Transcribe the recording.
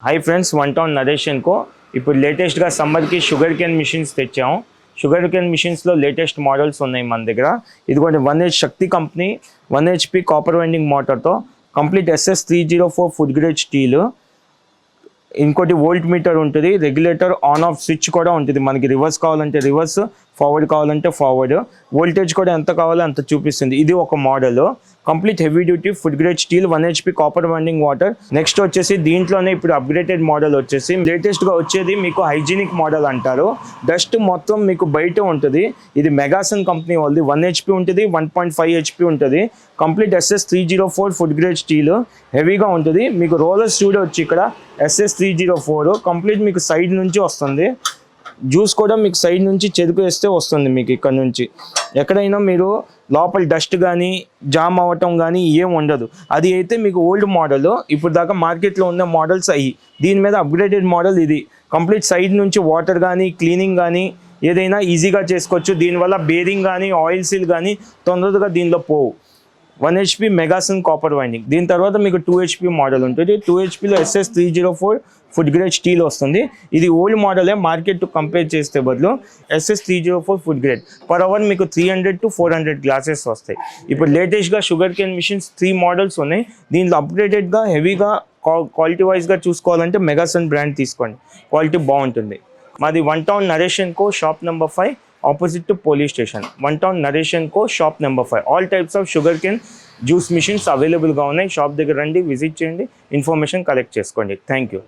high friends one town Naresh को ఇప్పుడు latest గా సమ్మర్ కి షుగర్ కేన్ మిషన్స్ తెచ్చాము షుగర్ కేన్ మిషన్స్ లో లేటెస్ట్ మోడల్స్ ఉన్నాయి మన దగ్గర ఇదిగోండి 1H Shakti company 1 HP copper winding motor తో complete SS304 food grade steel ఇంకోటి వోల్ట్ మీటర్ ఉంటుంది రెగ్యులేటర్ ఆన్ ఆఫ్ స్విచ్ కూడా ఉంటుంది మనకి రివర్స్ కావాలంటే రివర్స్ ఫార్వర్డ్ కావాలంటే ఫార్వర్డ్ వోల్టేజ్ కూడా ఎంత కావాలో అంత చూపిస్తుంది ఇది ఒక model complete heavy duty food grade steel 1 HP copper winding water next వచ్చేసి దీంట్లోనే ఇప్పుడు అప్గ్రేడెడ్ మోడల్ వచ్చేసి లేటెస్ట్ గా వచ్చేది మీకు హైజీనిక్ మోడల్ అంటారు డస్ట్ మొత్తం మీకు బయట ఉంటుంది ఇది మెగాసన్ కంపెనీ వాళ్ళది 1 HP ఉంటుంది 1.5 HP ఉంటుంది complete SS304 food grade steel హెవీగా ఉంటుంది మీకు రోలర్ స్టూడియో వచ్చి ఇక్కడ SS304 కంప్లీట్ మీకు సైడ్ నుంచి వస్తుంది జ్యూస్ కూడా మీకు సైడ్ నుంచి చెరుకు వేస్తే వస్తుంది మీకు ఇక్కడ నుంచి ఎక్కడైనా మీరు లోపల డస్ట్ కానీ జామ్ అవ్వటం కానీ ఏం ఉండదు అది అయితే మీకు ఓల్డ్ మోడల్ ఇప్పుడు దాకా మార్కెట్లో ఉన్న మోడల్స్ అయ్యి దీని మీద అప్గ్రేడెడ్ మోడల్ ఇది కంప్లీట్ సైడ్ నుంచి వాటర్ కానీ క్లీనింగ్ కానీ ఏదైనా ఈజీగా చేసుకోవచ్చు దీనివల్ల బేరింగ్ కానీ ఆయిల్ సీల్ కానీ తొందరగా దీనిలో పోవు 1 HP మెగాసన్ కాపర్ వైండింగ్ దీని తర్వాత మీకు 2 HP మోడల్ ఉంటుంది 2 HPలో SS304 ఫుడ్ గ్రేడ్ స్టీల్ వస్తుంది ఇది ఓల్డ్ మోడలే మార్కెట్ కంపేర్ చేస్తే బదులు SS304 food grade per hour మీకు 300 to 400 గ్లాసెస్ వస్తాయి ఇప్పుడు లేటెస్ట్గా షుగర్ కేన్ మిషన్స్ 3 మోడల్స్ ఉన్నాయి దీంట్లో అప్గ్రేడెడ్గా హెవీగా క్వాలిటీ వైజ్గా చూసుకోవాలంటే మెగాసన్ బ్రాండ్ తీసుకోండి క్వాలిటీ బాగుంటుంది మాది one town Naresh co shop number 5 opposite to police station one town Naresh Co shop number 5 all types of sugarcane juice machines available ga unnai shop దగ్గర రండి విజిట్ చేయండి ఇన్ఫర్మేషన్ కలెక్ట్ చేసుకోండి thank you